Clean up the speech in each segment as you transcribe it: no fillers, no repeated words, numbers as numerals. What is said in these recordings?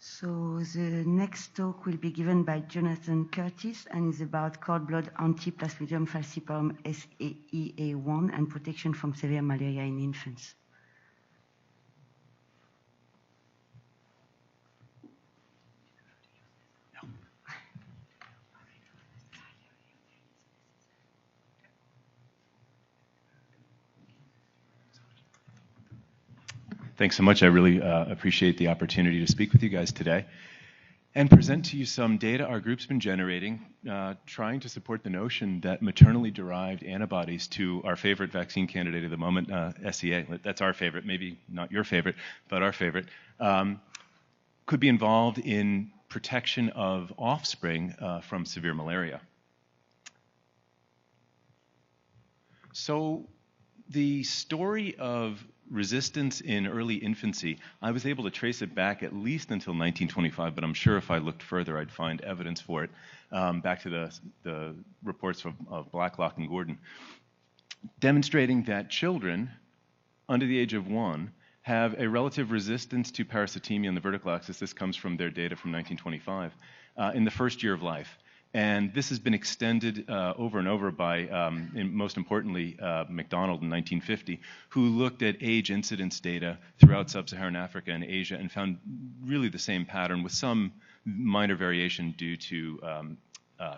So the next talk will be given by Jonathan Kurtis and is about cord blood anti-Plasmodium falciparum SAEA1 and protection from severe malaria in infants. Thanks so much. I really appreciate the opportunity to speak with you guys today and present to you some data our group's been generating, trying to support the notion that maternally derived antibodies to our favorite vaccine candidate at the moment, SEA, that's our favorite, maybe not your favorite, but our favorite, could be involved in protection of offspring from severe malaria. So the story of resistance in early infancy, I was able to trace it back at least until 1925, but I'm sure if I looked further, I'd find evidence for it, back to the reports of Blacklock and Gordon, demonstrating that children under the age of 1 have a relative resistance to parasitemia on the vertical axis. This comes from their data from 1925, in the first year of life. And this has been extended over and over by, and most importantly, MacDonald in 1950, who looked at age incidence data throughout sub-Saharan Africa and Asia and found really the same pattern with some minor variation due to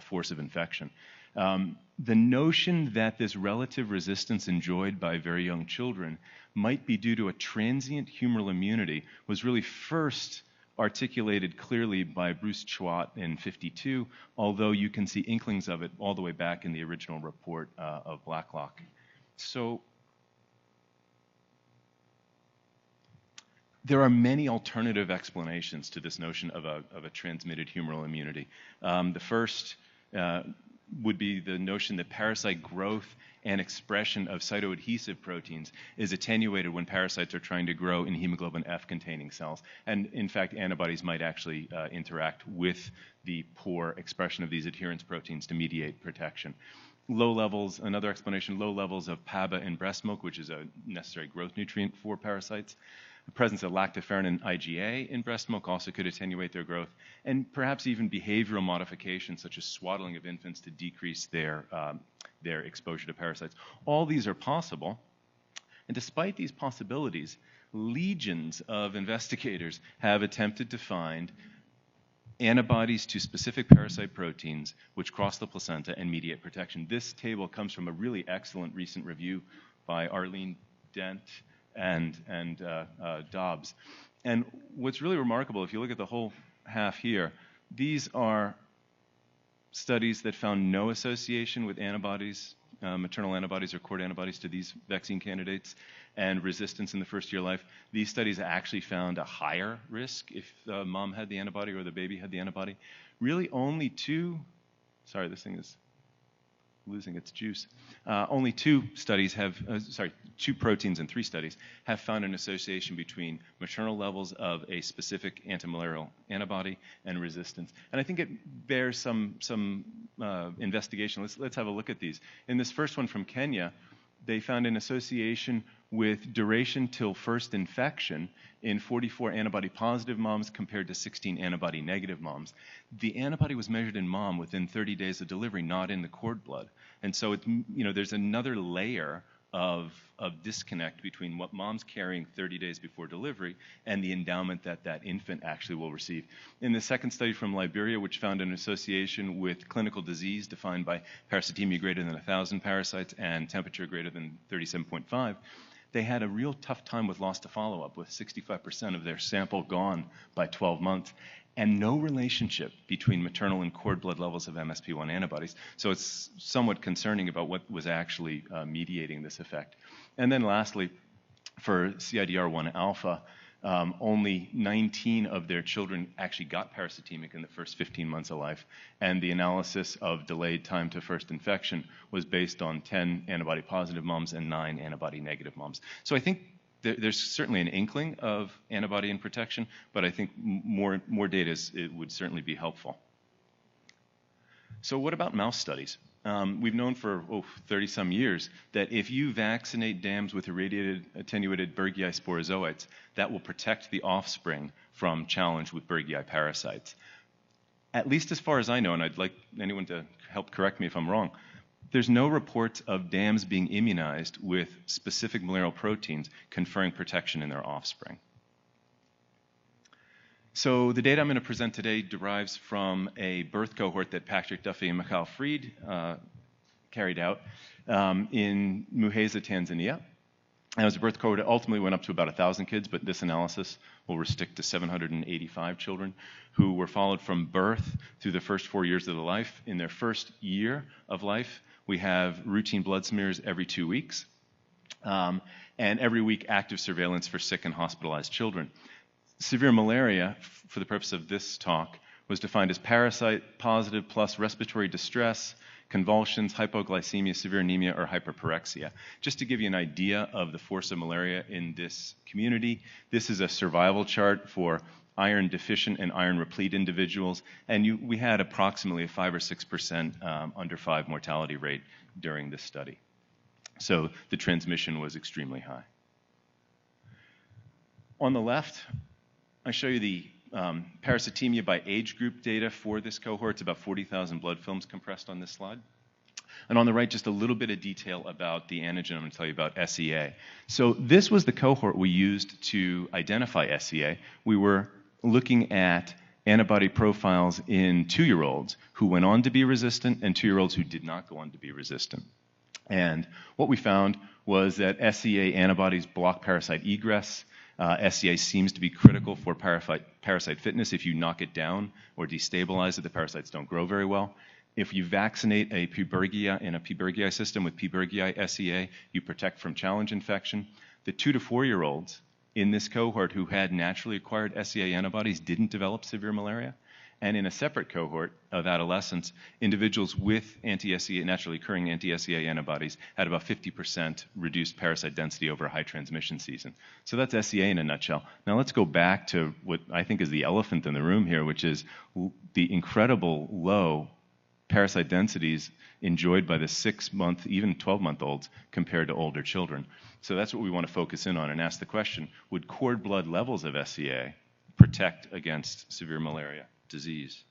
force of infection. The notion that this relative resistance enjoyed by very young children might be due to a transient humoral immunity was really first articulated clearly by Bruce Chouat in 52, although you can see inklings of it all the way back in the original report of Blacklock. So there are many alternative explanations to this notion of a transmitted humoral immunity. The first would be the notion that parasite growth and expression of cytoadhesive proteins is attenuated when parasites are trying to grow in hemoglobin F containing cells. And in fact, antibodies might actually interact with the poor expression of these adherence proteins to mediate protection. Low levels, another explanation, low levels of PABA in breast milk, which is a necessary growth nutrient for parasites. The presence of lactoferrin and IgA in breast milk also could attenuate their growth, and perhaps even behavioral modifications such as swaddling of infants to decrease their exposure to parasites. All these are possible, and despite these possibilities, legions of investigators have attempted to find antibodies to specific parasite proteins which cross the placenta and mediate protection. This table comes from a really excellent recent review by Arlene Dent and Dobbs. And what's really remarkable, if you look at the whole half here, these are studies that found no association with antibodies, maternal antibodies or cord antibodies to these vaccine candidates and resistance in the first year of life. These studies actually found a higher risk if the mom had the antibody or the baby had the antibody. Really only two, sorry, this thing is losing its juice. Only two studies have, two proteins in 3 studies have found an association between maternal levels of a specific antimalarial antibody and resistance. And I think it bears some investigation. Let's have a look at these. In this first one from Kenya, they found an association with duration till first infection in 44 antibody-positive moms compared to 16 antibody-negative moms. The antibody was measured in mom within 30 days of delivery, not in the cord blood. And so it's, there's another layer of disconnect between what mom's carrying 30 days before delivery and the endowment that infant actually will receive. In the second study from Liberia, which found an association with clinical disease defined by parasitemia greater than 1,000 parasites and temperature greater than 37.5, they had a real tough time with loss to follow-up, with 65% of their sample gone by 12 months, and no relationship between maternal and cord blood levels of MSP1 antibodies. So it's somewhat concerning about what was actually mediating this effect. And then lastly, for CIDR1 alpha, only 19 of their children actually got parasitemic in the first 15 months of life, and the analysis of delayed time to first infection was based on 10 antibody-positive moms and 9 antibody-negative moms. So I think there's certainly an inkling of antibody and protection, but I think more data would certainly be helpful. So what about mouse studies? we've known for 30-some years that if you vaccinate dams with irradiated attenuated Berghii sporozoites, that will protect the offspring from challenge with Berghii parasites. At least as far as I know, and I'd like anyone to help correct me if I'm wrong, there's no reports of dams being immunized with specific malarial proteins conferring protection in their offspring. So the data I'm going to present today derives from a birth cohort that Patrick Duffy and Michael Fried carried out in Muheza, Tanzania. And it was a birth cohort that ultimately went up to about 1,000 kids, but this analysis will restrict to 785 children who were followed from birth through the first 4 years of their life. In their first year of life, we have routine blood smears every 2 weeks, and every week active surveillance for sick and hospitalized children. Severe malaria, for the purpose of this talk, was defined as parasite positive plus respiratory distress, convulsions, hypoglycemia, severe anemia, or hyperpyrexia. Just to give you an idea of the force of malaria in this community, this is a survival chart for iron deficient and iron replete individuals, and we had approximately a 5 or 6% under 5 mortality rate during this study. So the transmission was extremely high. On the left, I show you the parasitemia by age group data for this cohort. It's about 40,000 blood films compressed on this slide. And on the right, just a little bit of detail about the antigen I'm going to tell you about SEA. So this was the cohort we used to identify SEA. We were looking at antibody profiles in 2-year-olds who went on to be resistant and 2-year-olds who did not go on to be resistant. And what we found was that SEA antibodies block parasite egress. SEA seems to be critical for parasite fitness. If you knock it down or destabilize it, the parasites don't grow very well. If you vaccinate a P. Berghii in a P. Berghii system with P. Berghii SEA, you protect from challenge infection. The 2 to 4-year-olds in this cohort who had naturally acquired SEA antibodies didn't develop severe malaria. And in a separate cohort of adolescents, individuals with anti-SEA, naturally occurring anti-SEA antibodies had about 50% reduced parasite density over a high transmission season. So that's SEA in a nutshell. Now let's go back to what I think is the elephant in the room here, which is the incredible low parasite densities enjoyed by the 6-month, even 12-month-olds compared to older children. So that's what we want to focus in on and ask the question, would cord blood levels of SEA protect against severe malaria disease?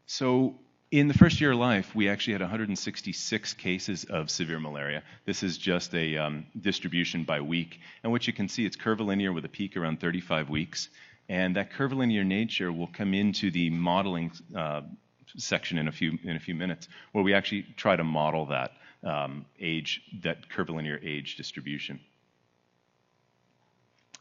So in the first year of life, we actually had 166 cases of severe malaria. This is just a distribution by week. And what you can see, it's curvilinear with a peak around 35 weeks. And that curvilinear nature will come into the modeling section in a few minutes, where we actually try to model that that curvilinear age distribution.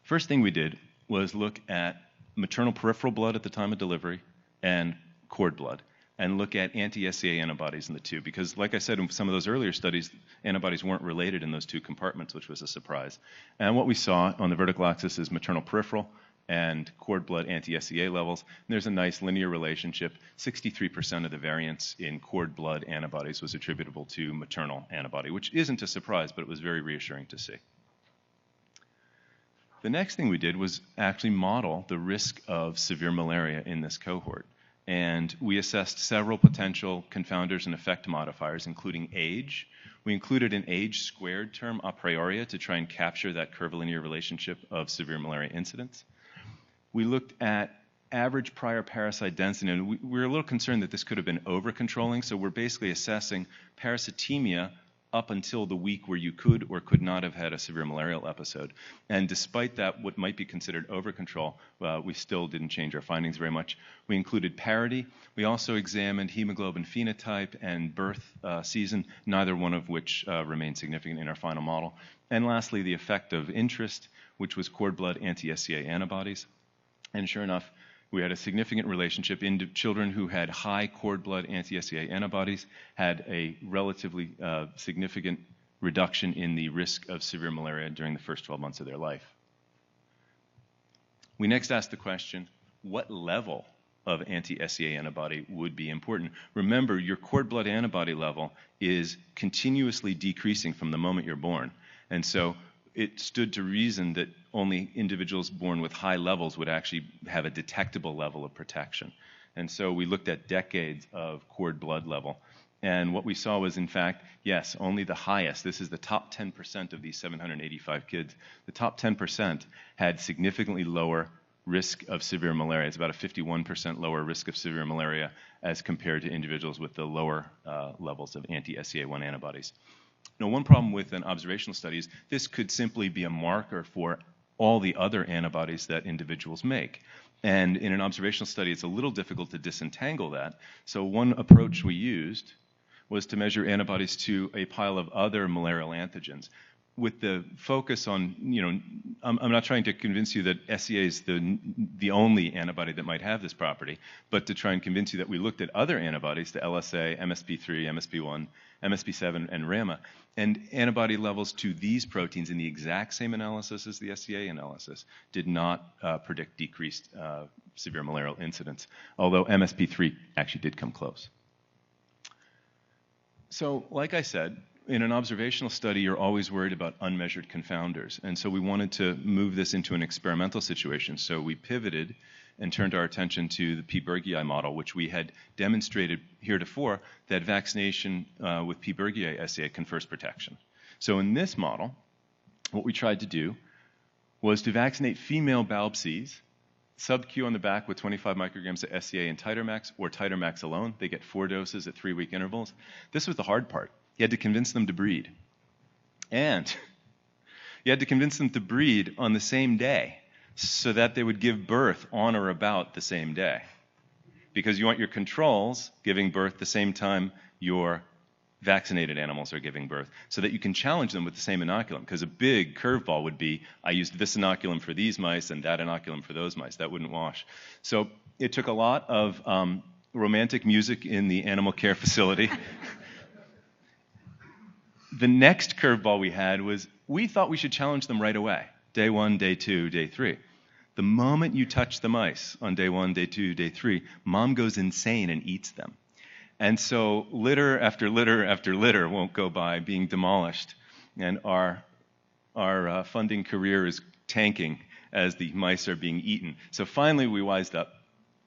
First thing we did was look at maternal peripheral blood at the time of delivery and cord blood, and look at anti-SEA antibodies in the two, because like I said in some of those earlier studies, antibodies weren't related in those two compartments, which was a surprise. And what we saw on the vertical axis is maternal peripheral and cord blood anti-SEA levels. And there's a nice linear relationship. 63% of the variance in cord blood antibodies was attributable to maternal antibody, which isn't a surprise, but it was very reassuring to see. The next thing we did was actually model the risk of severe malaria in this cohort. And we assessed several potential confounders and effect modifiers, including age. We included an age squared term a priori to try and capture that curvilinear relationship of severe malaria incidence. We looked at average prior parasite density, and we were a little concerned that this could have been over-controlling, so we're basically assessing parasitemia up until the week where you could or could not have had a severe malarial episode. And despite that, what might be considered over-control, we still didn't change our findings very much. We included parity. We also examined hemoglobin phenotype and birth season, neither one of which remained significant in our final model. And lastly, the effect of interest, which was cord blood anti-SEA antibodies. And sure enough, we had a significant relationship in children who had high cord blood anti-SEA antibodies, had a relatively significant reduction in the risk of severe malaria during the first 12 months of their life. We next asked the question, what level of anti-SEA antibody would be important? Remember, your cord blood antibody level is continuously decreasing from the moment you're born. And so it stood to reason that only individuals born with high levels would actually have a detectable level of protection. And so we looked at decades of cord blood level. And what we saw was, in fact, yes, only the highest, this is the top 10% of these 785 kids, the top 10% had significantly lower risk of severe malaria. It's about a 51% lower risk of severe malaria as compared to individuals with the lower levels of anti-SCA1 antibodies. Now, one problem with an observational study is this could simply be a marker for all the other antibodies that individuals make. And in an observational study, it's a little difficult to disentangle that. So one approach we used was to measure antibodies to a pile of other malarial antigens, with the focus on, I'm not trying to convince you that SCA is the only antibody that might have this property, but to try and convince you that we looked at other antibodies to LSA, MSP3, MSP1, MSP7, and RAMA, and antibody levels to these proteins in the exact same analysis as the SCA analysis did not predict decreased severe malarial incidence, although MSP3 actually did come close. So, like I said, in an observational study, you're always worried about unmeasured confounders. And so we wanted to move this into an experimental situation. So we pivoted and turned our attention to the P. Bergii model, which we had demonstrated heretofore that vaccination with P. Bergii SCA confers protection. So in this model, what we tried to do was to vaccinate female BALB-Cs, sub-Q on the back with 25 micrograms of SCA and Titermax, or Titermax alone. They get 4 doses at 3-week intervals. This was the hard part. You had to convince them to breed. And you had to convince them to breed on the same day so that they would give birth on or about the same day. Because you want your controls giving birth the same time your vaccinated animals are giving birth, so that you can challenge them with the same inoculum. Because a big curveball would be, I used this inoculum for these mice and that inoculum for those mice. That wouldn't wash. So it took a lot of romantic music in the animal care facility. The next curveball we had was, we thought we should challenge them right away. Day 1, day 2, day 3. The moment you touch the mice on day 1, day 2, day 3, mom goes insane and eats them. And so litter after litter after litter won't go by being demolished. And our funding career is tanking as the mice are being eaten. So finally we wised up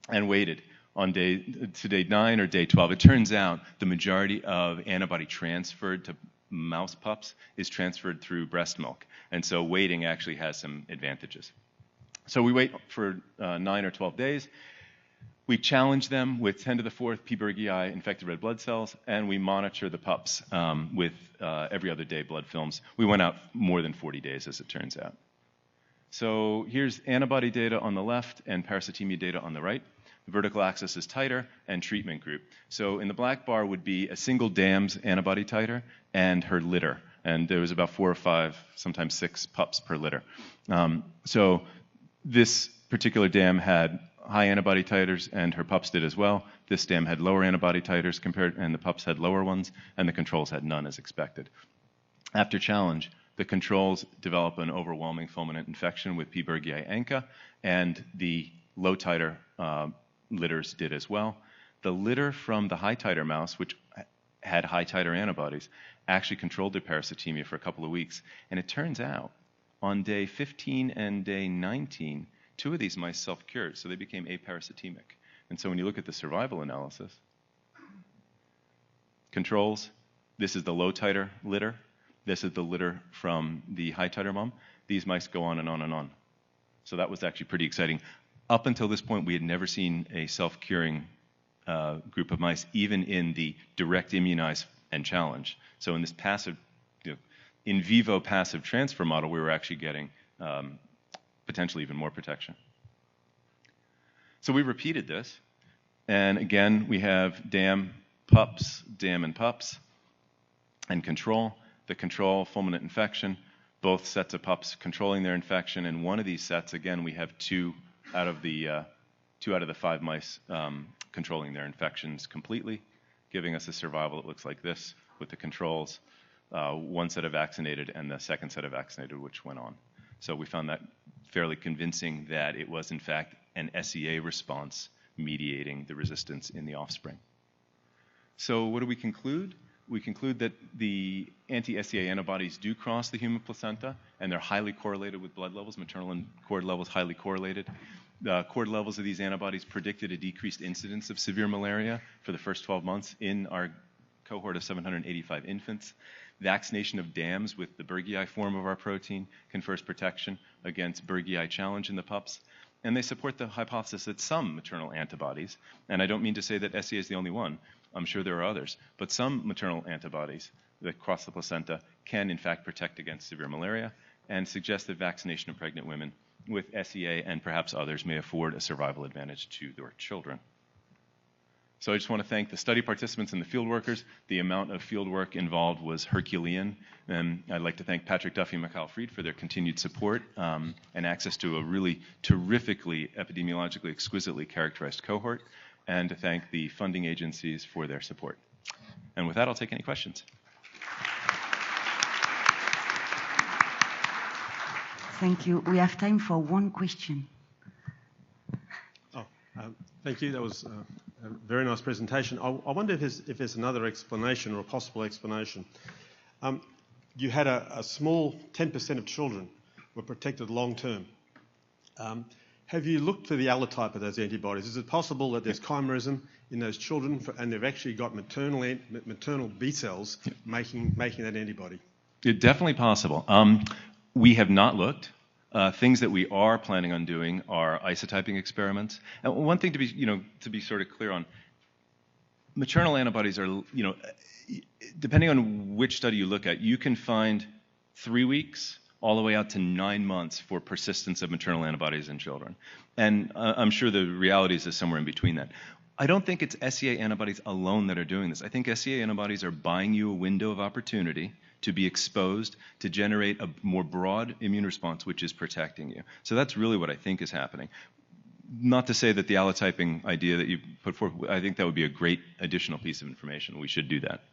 and waited on day 9 or day 12. It turns out the majority of antibody transferred to mouse pups is transferred through breast milk. And so waiting actually has some advantages. So we wait for 9 or 12 days. We challenge them with 10 to the 4th P. Bergii infected red blood cells, and we monitor the pups with every other day blood films. We went out more than 40 days, as it turns out. So here's antibody data on the left and parasitemia data on the right. The vertical axis is titer and treatment group. So in the black bar would be a single dam's antibody titer and her litter. And there was about 4 or 5, sometimes 6 pups per litter. So this particular dam had high antibody titers, and her pups did as well. This dam had lower antibody titers and the pups had lower ones, and the controls had none as expected. After challenge, the controls develop an overwhelming fulminant infection with P. Bergii ANCA, and the low titer litters did as well. The litter from the high titer mouse, which had high titer antibodies, actually controlled their parasitemia for a couple of weeks. And it turns out, on day 15 and day 19, 2 of these mice self-cured, so they became aparasitemic. And so when you look at the survival analysis, controls, this is the low titer litter, this is the litter from the high titer mom. These mice go on and on and on. So that was actually pretty exciting. Up until this point, we had never seen a self-curing group of mice, even in the direct immunize and challenge. So in this passive, in vivo passive transfer model, we were actually getting potentially even more protection. So we repeated this, and again, we have dam and pups, and control. The control, fulminant infection, both sets of pups controlling their infection, and one of these sets, again, we have 2 out of the 5 mice controlling their infections completely, giving us a survival that looks like this with the controls, 1 set of vaccinated and the 2nd set of vaccinated, which went on. So we found that fairly convincing that it was, in fact, an SEA response mediating the resistance in the offspring. So what do we conclude? We conclude that the anti-SEA antibodies do cross the human placenta, and they're highly correlated with blood levels, maternal and cord levels highly correlated. The cord levels of these antibodies predicted a decreased incidence of severe malaria for the first 12 months in our cohort of 785 infants. Vaccination of dams with the Bergii form of our protein confers protection against Bergii challenge in the pups. And they support the hypothesis that some maternal antibodies, and I don't mean to say that SEA is the only one, I'm sure there are others, but some maternal antibodies that cross the placenta can in fact protect against severe malaria and suggest that vaccination of pregnant women with SEA and perhaps others may afford a survival advantage to their children. So I just want to thank the study participants and the field workers. The amount of field work involved was Herculean. And I'd like to thank Patrick Duffy and Mikhail Fried for their continued support and access to a really terrifically, epidemiologically, exquisitely characterized cohort, and to thank the funding agencies for their support. And with that, I'll take any questions. Thank you. We have time for one question. Thank you. That was a very nice presentation. I wonder if there's another explanation or a possible explanation. You had a small 10% of children were protected long term. Have you looked for the allotype of those antibodies? Is it possible that there's chimerism in those children and they've actually got maternal B cells making that antibody? It's definitely possible. We have not looked. Things that we are planning on doing are isotyping experiments. And one thing to be sort of clear on, maternal antibodies are, depending on which study you look at, you can find 3 weeks all the way out to 9 months for persistence of maternal antibodies in children. And I'm sure the reality is somewhere in between that. I don't think it's SEA antibodies alone that are doing this. I think SEA antibodies are buying you a window of opportunity to be exposed, to generate a more broad immune response, which is protecting you. So that's really what I think is happening. Not to say that the allotyping idea that you put forth, I think that would be a great additional piece of information. We should do that.